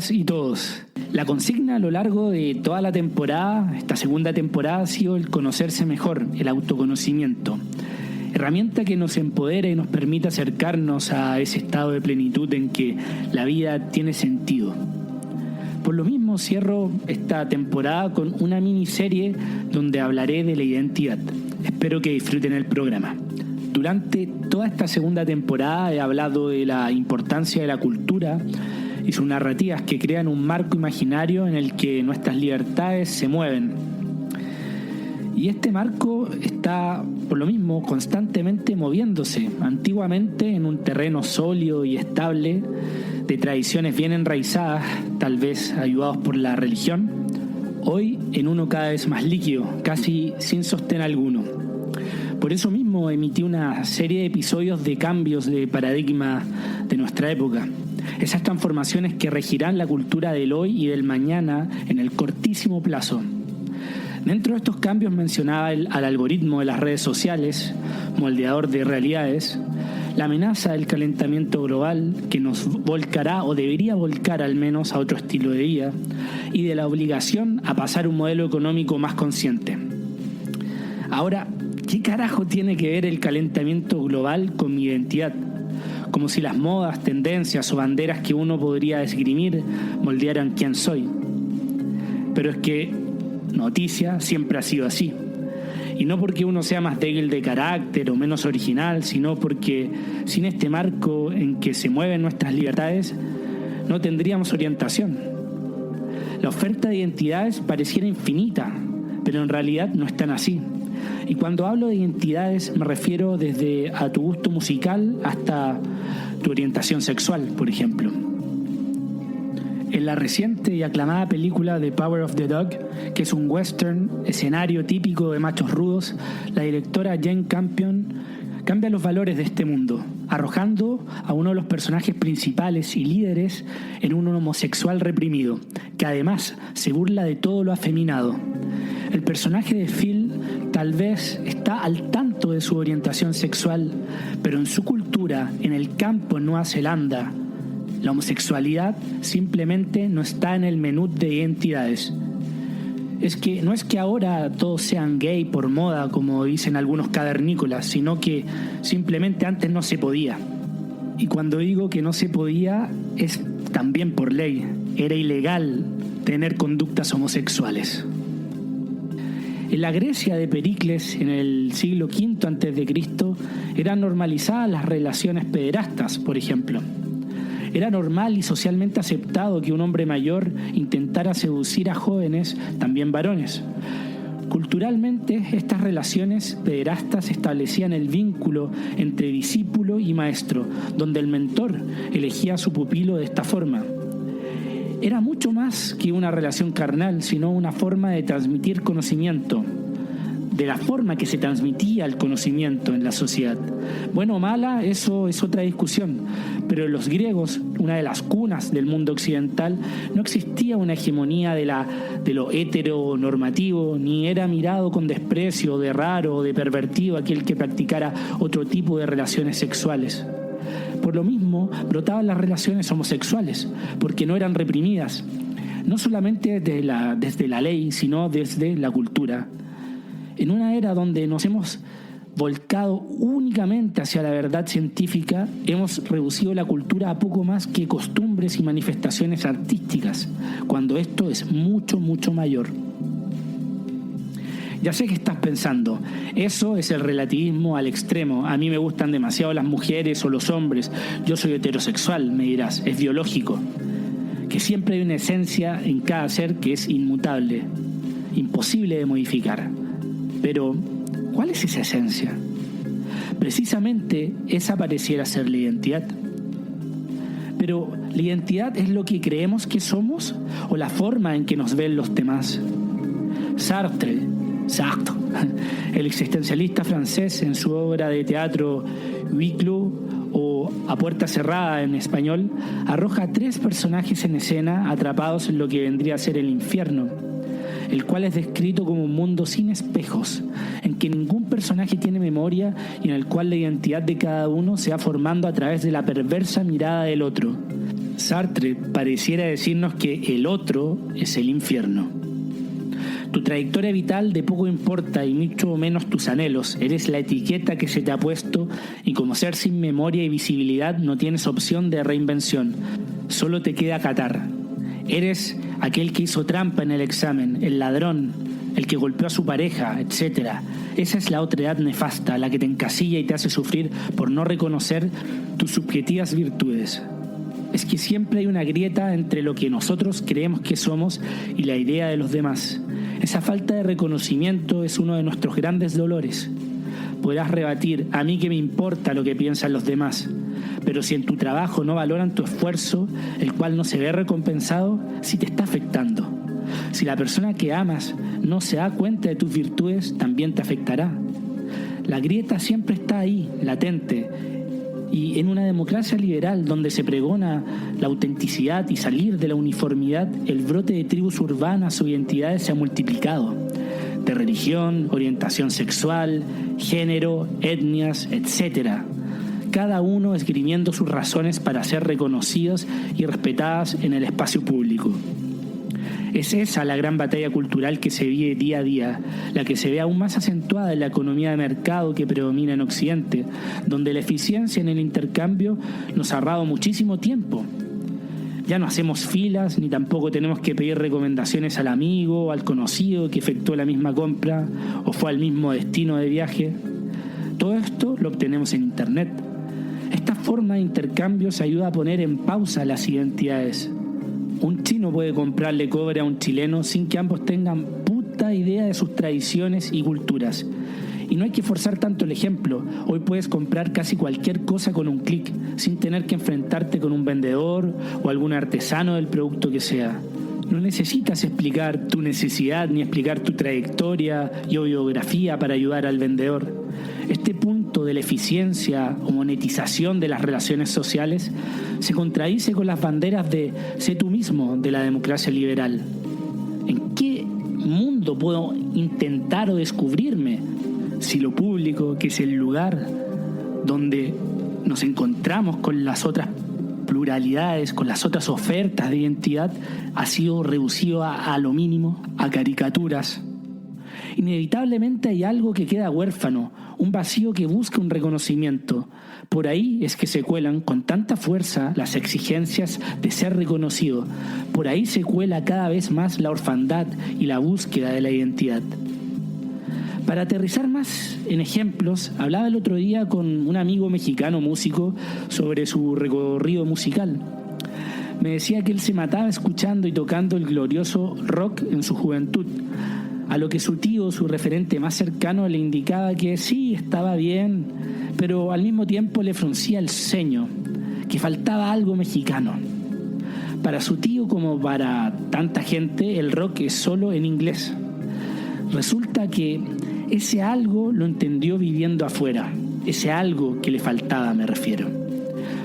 todas y todos. La consigna a lo largo de toda la temporada, esta segunda temporada, ha sido el conocerse mejor, el autoconocimiento. Herramienta que nos empodera y nos permite acercarnos a ese estado de plenitud en que la vida tiene sentido. Por lo mismo cierro esta temporada con una miniserie donde hablaré de la identidad. Espero que disfruten el programa. Durante toda esta segunda temporada he hablado de la importancia de la cultura y sus narrativas que crean un marco imaginario en el que nuestras libertades se mueven. Y este marco está, por lo mismo, constantemente moviéndose, antiguamente en un terreno sólido y estable, de tradiciones bien enraizadas, tal vez ayudados por la religión, hoy en uno cada vez más líquido, casi sin sostén alguno. Por eso mismo emití una serie de episodios de cambios de paradigma de nuestra época. Esas transformaciones que regirán la cultura del hoy y del mañana en el cortísimo plazo. Dentro de estos cambios mencionaba al algoritmo de las redes sociales, moldeador de realidades, la amenaza del calentamiento global que nos volcará o debería volcar al menos a otro estilo de vida y de la obligación a pasar un modelo económico más consciente. Ahora, ¿qué carajo tiene que ver el calentamiento global con mi identidad? Como si las modas, tendencias o banderas que uno podría esgrimir moldearan quién soy. Pero es que noticia siempre ha sido así. Y no porque uno sea más débil de carácter o menos original, sino porque sin este marco en que se mueven nuestras libertades, no tendríamos orientación. La oferta de identidades pareciera infinita, pero en realidad no es tan así. Y cuando hablo de identidades me refiero desde a tu gusto musical hasta tu orientación sexual, por ejemplo. En la reciente y aclamada película The Power of the Dog, que es un western, escenario típico de machos rudos, la directora Jane Campion cambia los valores de este mundo, arrojando a uno de los personajes principales y líderes en un homosexual reprimido, que además se burla de todo lo afeminado. El personaje de Phil tal vez está al tanto de su orientación sexual, pero en su cultura, en el campo en Nueva Zelanda, la homosexualidad simplemente no está en el menú de identidades. No es que ahora todos sean gay por moda, como dicen algunos cavernícolas, sino que simplemente antes no se podía. Y cuando digo que no se podía, es también por ley. Era ilegal tener conductas homosexuales. En la Grecia de Pericles, en el siglo V a.C., eran normalizadas las relaciones pederastas, por ejemplo. Era normal y socialmente aceptado que un hombre mayor intentara seducir a jóvenes, también varones. Culturalmente, estas relaciones pederastas establecían el vínculo entre discípulo y maestro, donde el mentor elegía a su pupilo de esta forma. Era mucho más que una relación carnal, sino una forma de transmitir conocimiento, de la forma que se transmitía el conocimiento en la sociedad. Bueno o mala, eso es otra discusión, pero en los griegos, una de las cunas del mundo occidental, no existía una hegemonía de lo heteronormativo, ni era mirado con desprecio de raro o de pervertido aquel que practicara otro tipo de relaciones sexuales. Por lo mismo, brotaban las relaciones homosexuales, porque no eran reprimidas, no solamente desde la ley, sino desde la cultura. En una era donde nos hemos volcado únicamente hacia la verdad científica, hemos reducido la cultura a poco más que costumbres y manifestaciones artísticas, cuando esto es mucho, mucho mayor. Ya sé que estás pensando, eso es el relativismo al extremo, a mí me gustan demasiado las mujeres o los hombres, yo soy heterosexual, me dirás, es biológico, que siempre hay una esencia en cada ser que es inmutable, imposible de modificar. Pero, ¿cuál es esa esencia? Precisamente esa pareciera ser la identidad. Pero, ¿la identidad es lo que creemos que somos o la forma en que nos ven los demás? Sartre, el existencialista francés, en su obra de teatro Huis clos o A puerta cerrada en español, arroja 3 personajes en escena atrapados en lo que vendría a ser el infierno, el cual es descrito como un mundo sin espejos, en que ningún personaje tiene memoria y en el cual la identidad de cada uno se va formando a través de la perversa mirada del otro. Sartre pareciera decirnos que el otro es el infierno. Tu trayectoria vital de poco importa y mucho menos tus anhelos. Eres la etiqueta que se te ha puesto y como ser sin memoria y visibilidad no tienes opción de reinvención. Solo te queda acatar. Eres aquel que hizo trampa en el examen, el ladrón, el que golpeó a su pareja, etc. Esa es la otredad nefasta, la que te encasilla y te hace sufrir por no reconocer tus subjetivas virtudes. Es que siempre hay una grieta entre lo que nosotros creemos que somos y la idea de los demás. Esa falta de reconocimiento es uno de nuestros grandes dolores. Podrás rebatir, a mí que me importa lo que piensan los demás, pero si en tu trabajo no valoran tu esfuerzo, el cual no se ve recompensado, sí te está afectando. Si la persona que amas no se da cuenta de tus virtudes, también te afectará. La grieta siempre está ahí, latente. Y en una democracia liberal donde se pregona la autenticidad y salir de la uniformidad, el brote de tribus urbanas o identidades se ha multiplicado. De religión, orientación sexual, género, etnias, etc. Cada uno esgrimiendo sus razones para ser reconocidos y respetadas en el espacio público. Es esa la gran batalla cultural que se vive día a día, la que se ve aún más acentuada en la economía de mercado que predomina en Occidente, donde la eficiencia en el intercambio nos ha ahorrado muchísimo tiempo. Ya no hacemos filas, ni tampoco tenemos que pedir recomendaciones al amigo o al conocido que efectuó la misma compra o fue al mismo destino de viaje. Todo esto lo obtenemos en Internet. Esta forma de intercambio se ayuda a poner en pausa las identidades. Un chino puede comprarle cobre a un chileno sin que ambos tengan puta idea de sus tradiciones y culturas. Y no hay que forzar tanto el ejemplo. Hoy puedes comprar casi cualquier cosa con un clic, sin tener que enfrentarte con un vendedor o algún artesano del producto que sea. No necesitas explicar tu necesidad ni explicar tu trayectoria y o biografía para ayudar al vendedor. Este punto de la eficiencia o monetización de las relaciones sociales se contradice con las banderas de sé tú mismo de la democracia liberal. ¿En qué mundo puedo intentar o descubrirme si lo público, que es el lugar donde nos encontramos con las otras pluralidades, con las otras ofertas de identidad, ha sido reducido a lo mínimo, a caricaturas? Inevitablemente hay algo que queda huérfano, un vacío que busca un reconocimiento. Por ahí es que se cuelan con tanta fuerza las exigencias de ser reconocido. Por ahí se cuela cada vez más la orfandad y la búsqueda de la identidad. Para aterrizar más en ejemplos, hablaba el otro día con un amigo mexicano músico sobre su recorrido musical. Me decía que él se mataba escuchando y tocando el glorioso rock en su juventud, a lo que su tío, su referente más cercano, le indicaba que sí, estaba bien, pero al mismo tiempo le fruncía el ceño, que faltaba algo mexicano. Para su tío, como para tanta gente, el rock es solo en inglés. Resulta que ese algo lo entendió viviendo afuera, ese algo que le faltaba, me refiero.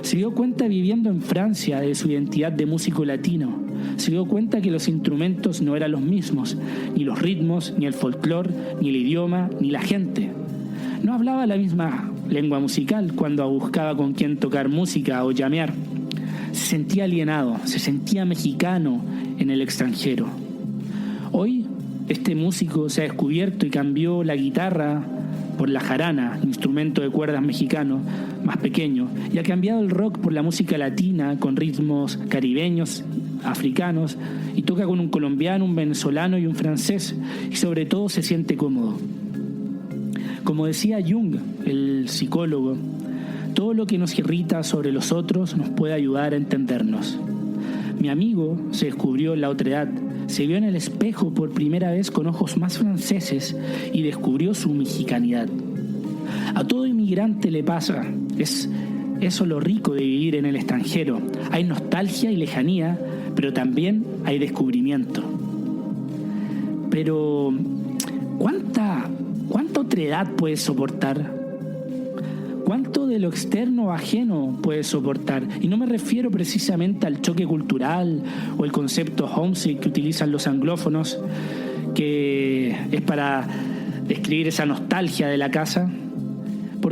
Se dio cuenta viviendo en Francia de su identidad de músico latino. Se dio cuenta que los instrumentos no eran los mismos, ni los ritmos, ni el folclore, ni el idioma, ni la gente. No hablaba la misma lengua musical cuando buscaba con quién tocar música o llamear. Se sentía alienado, se sentía mexicano en el extranjero. Hoy, este músico se ha descubierto y cambió la guitarra por la jarana, instrumento de cuerdas mexicano, más pequeño, y ha cambiado el rock por la música latina con ritmos caribeños, africanos, y toca con un colombiano, un venezolano y un francés, y sobre todo se siente cómodo. Como decía Jung, el psicólogo, todo lo que nos irrita sobre los otros nos puede ayudar a entendernos. Mi amigo se descubrió en la otredad, se vio en el espejo por primera vez con ojos más franceses y descubrió su mexicanidad. A todo inmigrante le pasa, es eso lo rico de vivir en el extranjero. Hay nostalgia y lejanía, pero también hay descubrimiento. Pero, ¿cuánta otredad puedes soportar? ¿Cuánto de lo externo o ajeno puedes soportar? Y no me refiero precisamente al choque cultural o el concepto homesick que utilizan los anglófonos, que es para describir esa nostalgia de la casa.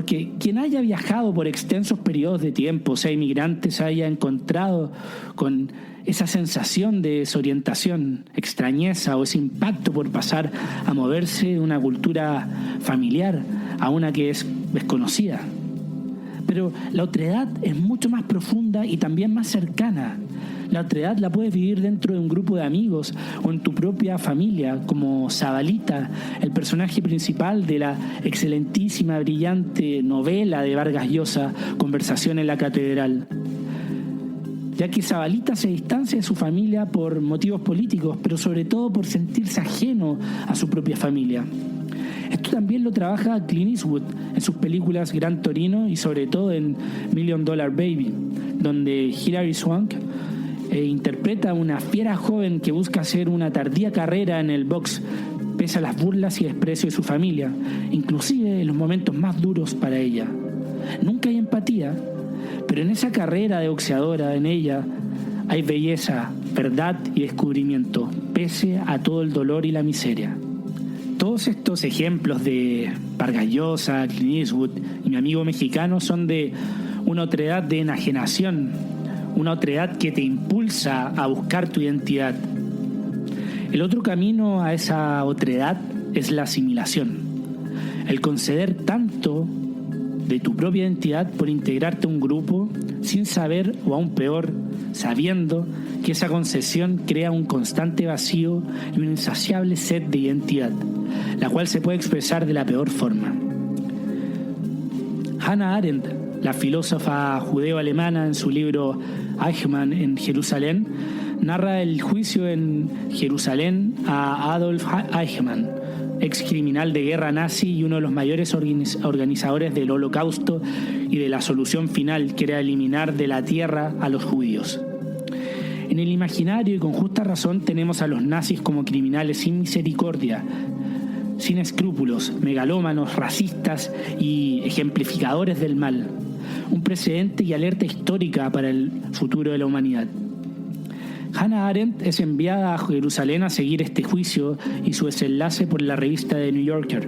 Porque quien haya viajado por extensos periodos de tiempo, sea inmigrante, se haya encontrado con esa sensación de desorientación, extrañeza o ese impacto por pasar a moverse de una cultura familiar a una que es desconocida. Pero la otredad es mucho más profunda y también más cercana. La otredad la puedes vivir dentro de un grupo de amigos o en tu propia familia, como Zabalita, el personaje principal de la excelentísima, brillante novela de Vargas Llosa, Conversación en la Catedral. Ya que Zabalita se distancia de su familia por motivos políticos, pero sobre todo por sentirse ajeno a su propia familia. Esto también lo trabaja Clint Eastwood en sus películas Gran Torino y sobre todo en $1 Million Baby, donde Hilary Swank interpreta a una fiera joven que busca hacer una tardía carrera en el box pese a las burlas y desprecio de su familia, inclusive en los momentos más duros para ella. Nunca hay empatía, pero en esa carrera de boxeadora, en ella, hay belleza, verdad y descubrimiento, pese a todo el dolor y la miseria. Todos estos ejemplos de Vargas Llosa, Clint Eastwood y mi amigo mexicano son de una otredad de enajenación, una otredad que te impulsa a buscar tu identidad. El otro camino a esa otredad es la asimilación, el conceder tanto de tu propia identidad por integrarte a un grupo sin saber, o aún peor, sabiendo que esa concesión crea un constante vacío y una insaciable sed de identidad, la cual se puede expresar de la peor forma. Hannah Arendt, la filósofa judeo-alemana, en su libro Eichmann en Jerusalén, narra el juicio en Jerusalén a Adolf Eichmann, ex criminal de guerra nazi y uno de los mayores organizadores del Holocausto y de la solución final, que era eliminar de la tierra a los judíos. En el imaginario, y con justa razón, tenemos a los nazis como criminales sin misericordia, sin escrúpulos, megalómanos, racistas y ejemplificadores del mal. Un precedente y alerta histórica para el futuro de la humanidad. Hannah Arendt es enviada a Jerusalén a seguir este juicio y su desenlace por la revista The New Yorker.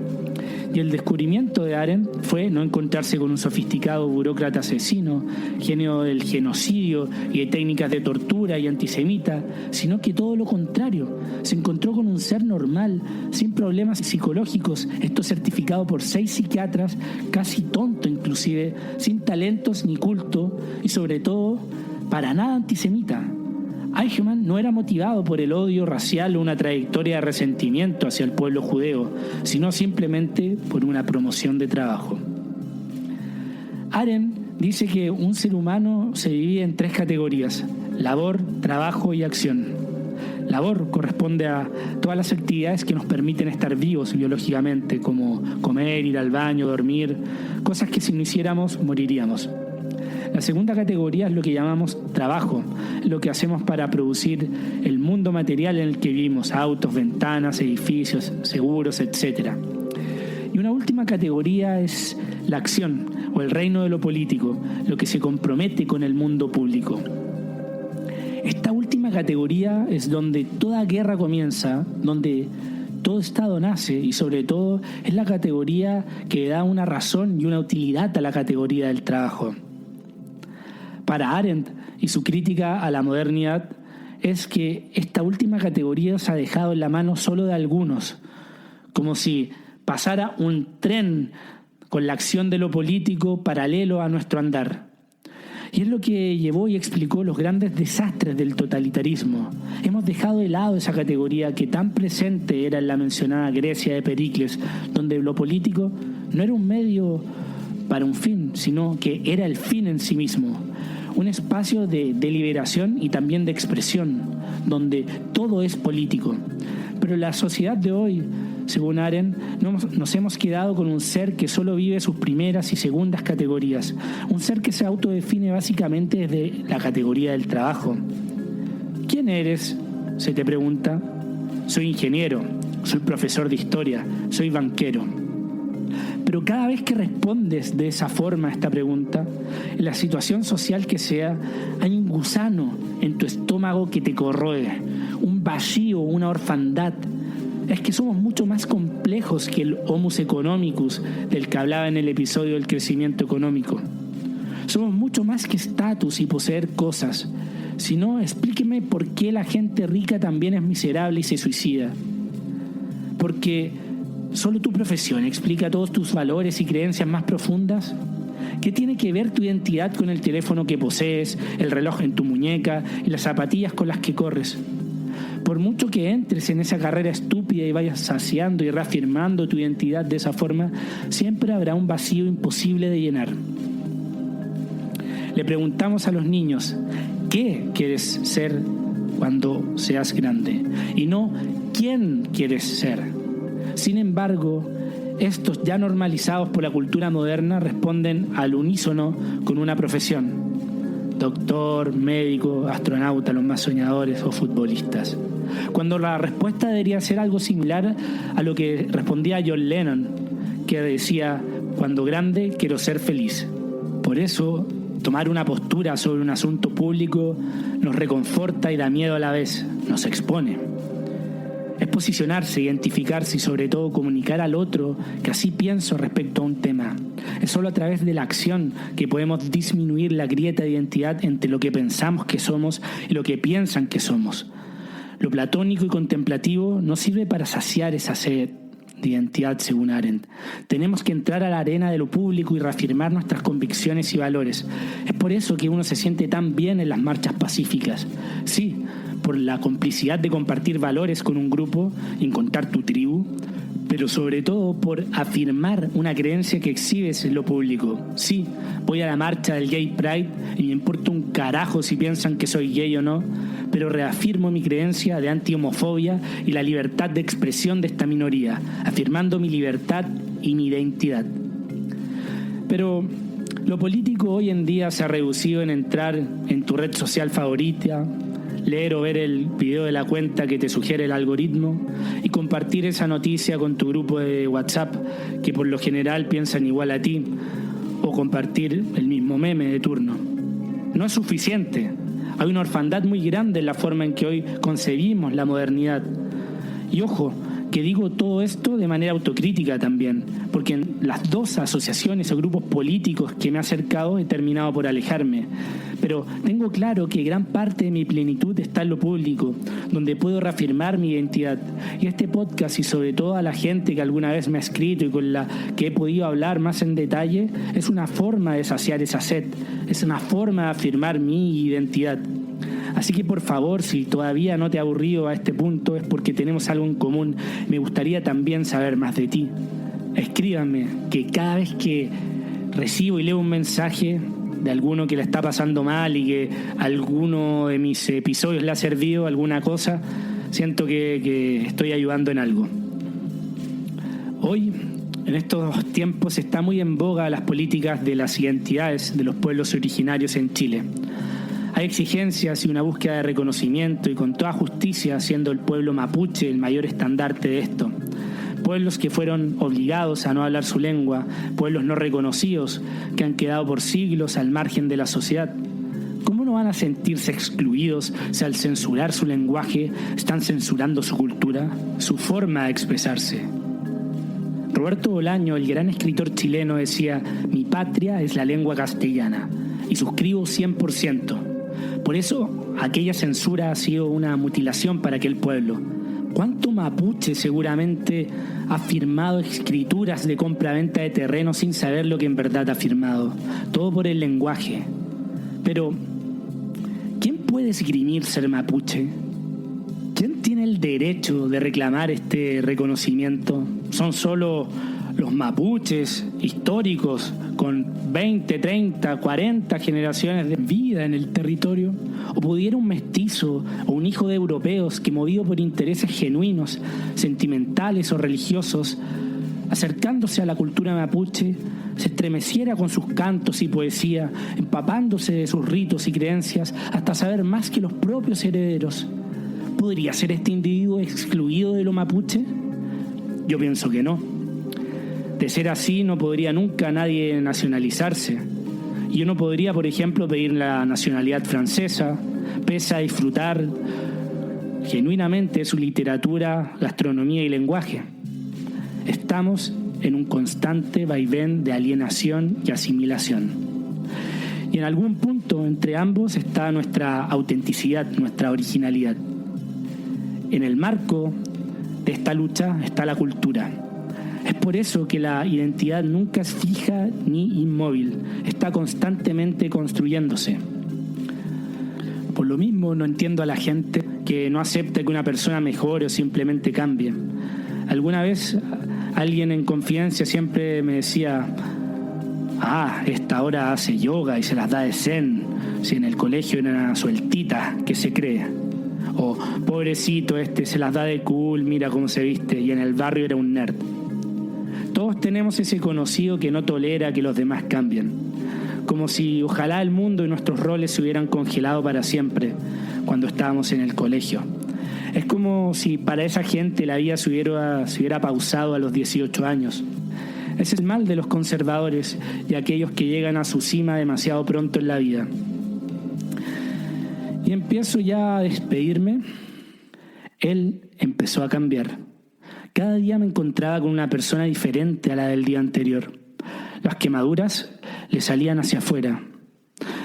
Y el descubrimiento de Arendt fue no encontrarse con un sofisticado burócrata asesino, genio del genocidio y de técnicas de tortura y antisemita, sino que todo lo contrario. Se encontró con un ser normal, sin problemas psicológicos, esto certificado por 6 psiquiatras, casi tonto inclusive, sin talentos ni culto y sobre todo para nada antisemita. Eichmann no era motivado por el odio racial o una trayectoria de resentimiento hacia el pueblo judeo, sino simplemente por una promoción de trabajo. Arendt dice que un ser humano se divide en 3 categorías: labor, trabajo y acción. Labor corresponde a todas las actividades que nos permiten estar vivos biológicamente, como comer, ir al baño, dormir, cosas que si no hiciéramos moriríamos. La segunda categoría es lo que llamamos trabajo, lo que hacemos para producir el mundo material en el que vivimos: autos, ventanas, edificios, seguros, etc. Y una última categoría es la acción, o el reino de lo político, lo que se compromete con el mundo público. Esta última categoría es donde toda guerra comienza, donde todo Estado nace, y sobre todo es la categoría que da una razón y una utilidad a la categoría del trabajo. Para Arendt y su crítica a la modernidad es que esta última categoría se ha dejado en la mano solo de algunos, como si pasara un tren con la acción de lo político paralelo a nuestro andar. Y es lo que llevó y explicó los grandes desastres del totalitarismo. Hemos dejado de lado esa categoría que tan presente era en la mencionada Grecia de Pericles, donde lo político no era un medio para un fin, sino que era el fin en sí mismo. Un espacio de deliberación y también de expresión, donde todo es político. Pero la sociedad de hoy, según Arendt, nos hemos quedado con un ser que solo vive sus primeras y segundas categorías. Un ser que se autodefine básicamente desde la categoría del trabajo. ¿Quién eres?, se te pregunta. Soy ingeniero, soy profesor de historia, soy banquero. Pero cada vez que respondes de esa forma a esta pregunta, en la situación social que sea, hay un gusano en tu estómago que te corroe, un vacío, una orfandad. es que somos mucho más complejos que el Homus economicus del que hablaba en el episodio del crecimiento económico. Somos mucho más que estatus y poseer cosas. Si no, explíqueme por qué la gente rica también es miserable y se suicida. Porque solo tu profesión explica todos tus valores y creencias más profundas. ¿Qué tiene que ver tu identidad con el teléfono que posees, el reloj en tu muñeca y las zapatillas con las que corres? Por mucho que entres en esa carrera estúpida y vayas saciando y reafirmando tu identidad de esa forma, siempre habrá un vacío imposible de llenar. Le preguntamos a los niños, ¿qué quieres ser cuando seas grande? Y no, ¿quién quieres ser? Sin embargo, estos ya normalizados por la cultura moderna responden al unísono con una profesión. Doctor, médico, astronauta, los más soñadores o futbolistas. Cuando la respuesta debería ser algo similar a lo que respondía John Lennon, que decía, cuando grande quiero ser feliz. Por eso, tomar una postura sobre un asunto público nos reconforta y da miedo a la vez, nos expone. Es posicionarse, identificarse y sobre todo comunicar al otro que así pienso respecto a un tema. Es solo a través de la acción que podemos disminuir la grieta de identidad entre lo que pensamos que somos y lo que piensan que somos. Lo platónico y contemplativo no sirve para saciar esa sed de identidad, según Arendt. Tenemos que entrar a la arena de lo público y reafirmar nuestras convicciones y valores. Es por eso que uno se siente tan bien en las marchas pacíficas. Sí, por la complicidad de compartir valores con un grupo y encontrar tu tribu, pero sobre todo por afirmar una creencia que exhibes en lo público. Sí, voy a la marcha del Gay Pride y me importa un carajo si piensan que soy gay o no, pero reafirmo mi creencia de anti-homofobia y la libertad de expresión de esta minoría, afirmando mi libertad y mi identidad. Pero lo político hoy en día se ha reducido en entrar en tu red social favorita, leer o ver el video de la cuenta que te sugiere el algoritmo y compartir esa noticia con tu grupo de WhatsApp que por lo general piensan igual a ti, o compartir el mismo meme de turno. No es suficiente. Hay una orfandad muy grande en la forma en que hoy concebimos la modernidad. Y ojo, que digo todo esto de manera autocrítica también, porque en las dos asociaciones o grupos políticos que me he acercado he terminado por alejarme. Pero tengo claro que gran parte de mi plenitud está en lo público, donde puedo reafirmar mi identidad. Y este podcast, y sobre todo a la gente que alguna vez me ha escrito y con la que he podido hablar más en detalle, es una forma de saciar esa sed, es una forma de afirmar mi identidad. Así que por favor, si todavía no te he aburrido a este punto, es porque tenemos algo en común. Me gustaría también saber más de ti. Escríbanme, que cada vez que recibo y leo un mensaje de alguno que le está pasando mal y que alguno de mis episodios le ha servido alguna cosa, siento que estoy ayudando en algo. Hoy, en estos tiempos, está muy en boga las políticas de las identidades de los pueblos originarios en Chile. Hay exigencias y una búsqueda de reconocimiento, y con toda justicia, siendo el pueblo mapuche el mayor estandarte de esto. Pueblos que fueron obligados a no hablar su lengua, pueblos no reconocidos que han quedado por siglos al margen de la sociedad. ¿Cómo no van a sentirse excluidos si al censurar su lenguaje están censurando su cultura, su forma de expresarse? Roberto Bolaño, el gran escritor chileno, decía: mi patria es la lengua castellana, y suscribo 100%. Por eso, aquella censura ha sido una mutilación para aquel pueblo. ¿Cuánto mapuche seguramente ha firmado escrituras de compra-venta de terreno sin saber lo que en verdad ha firmado? Todo por el lenguaje. Pero, ¿quién puede esgrimir ser mapuche? ¿Quién tiene el derecho de reclamar este reconocimiento? ¿Son solo los mapuches históricos con 20, 30, 40 generaciones de vida en el territorio? ¿O pudiera un mestizo o un hijo de europeos que, movido por intereses genuinos, sentimentales o religiosos, acercándose a la cultura mapuche, se estremeciera con sus cantos y poesía, empapándose de sus ritos y creencias hasta saber más que los propios herederos? ¿Podría ser este individuo excluido de lo mapuche? Yo pienso que no. De ser así, no podría nunca nadie nacionalizarse. Yo no podría, por ejemplo, pedir la nacionalidad francesa, pese a disfrutar genuinamente su literatura, gastronomía y lenguaje. Estamos en un constante vaivén de alienación y asimilación. Y en algún punto entre ambos está nuestra autenticidad, nuestra originalidad. En el marco de esta lucha está la cultura. Es por eso que la identidad nunca es fija ni inmóvil, está constantemente construyéndose. Por lo mismo no entiendo a la gente que no acepta que una persona mejore o simplemente cambie. Alguna vez alguien en confianza siempre me decía: esta ahora hace yoga y se las da de zen, si en el colegio era una sueltita que se cree. O pobrecito se las da de cool, mira cómo se viste, y en el barrio era un nerd. Todos tenemos ese conocido que no tolera que los demás cambien. Como si ojalá el mundo y nuestros roles se hubieran congelado para siempre cuando estábamos en el colegio. Es como si para esa gente la vida se hubiera pausado a los 18 años. Ese es el mal de los conservadores y aquellos que llegan a su cima demasiado pronto en la vida. Y empiezo ya a despedirme. Él empezó a cambiar. Cada día me encontraba con una persona diferente a la del día anterior. Las quemaduras le salían hacia afuera.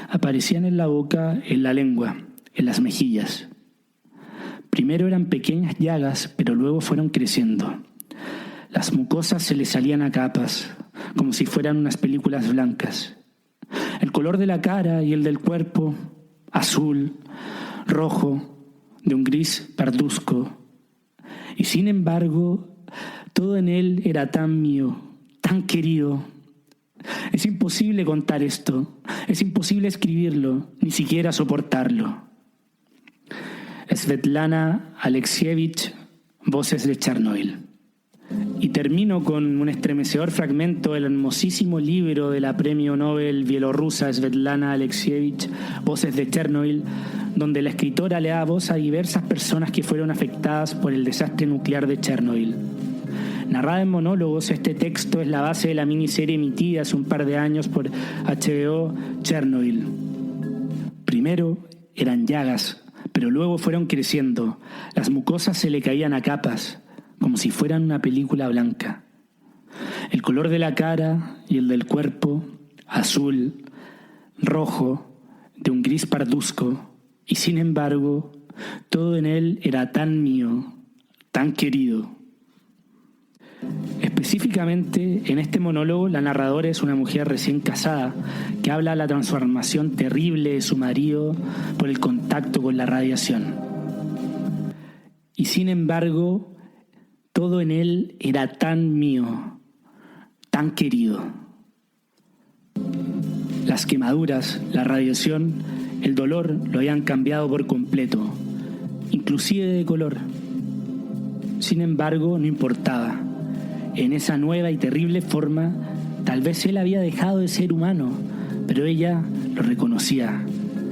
Aparecían en la boca, en la lengua, en las mejillas. Primero eran pequeñas llagas, pero luego fueron creciendo. Las mucosas se le salían a capas, como si fueran unas películas blancas. El color de la cara y el del cuerpo, azul, rojo, de un gris parduzco. Y sin embargo, todo en él era tan mío, tan querido. Es imposible contar esto, es imposible escribirlo, ni siquiera soportarlo. Svetlana Alexievich, Voces de Chernobyl. Y termino con un estremecedor fragmento del hermosísimo libro de la premio Nobel bielorrusa Svetlana Alexievich, Voces de Chernobyl, donde la escritora le da voz a diversas personas que fueron afectadas por el desastre nuclear de Chernobyl. Narrada en monólogos, este texto es la base de la miniserie emitida hace un par de años por HBO, Chernobyl. Primero eran llagas, pero luego fueron creciendo. Las mucosas se le caían a capas, como si fueran una película blanca. El color de la cara y el del cuerpo, azul, rojo, de un gris parduzco, y sin embargo, todo en él era tan mío, tan querido. Específicamente, en este monólogo, la narradora es una mujer recién casada que habla de la transformación terrible de su marido por el contacto con la radiación. Y sin embargo, todo en él era tan mío, tan querido. Las quemaduras, la radiación, el dolor lo habían cambiado por completo, inclusive de color. Sin embargo, no importaba. En esa nueva y terrible forma, tal vez él había dejado de ser humano, pero ella lo reconocía.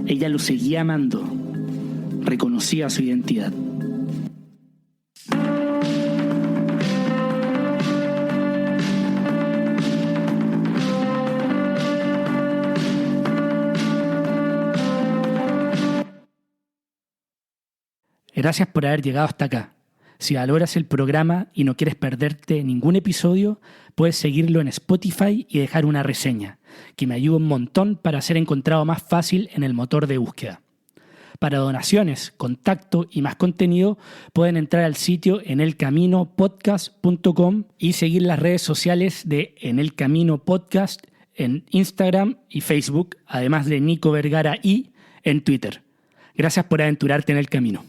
Ella lo seguía amando. Reconocía su identidad. Gracias por haber llegado hasta acá. Si valoras el programa y no quieres perderte ningún episodio, puedes seguirlo en Spotify y dejar una reseña, que me ayuda un montón para ser encontrado más fácil en el motor de búsqueda. Para donaciones, contacto y más contenido, pueden entrar al sitio enelcaminopodcast.com y seguir las redes sociales de En el Camino Podcast en Instagram y Facebook, además de Nico Vergara y en Twitter. Gracias por aventurarte en el camino.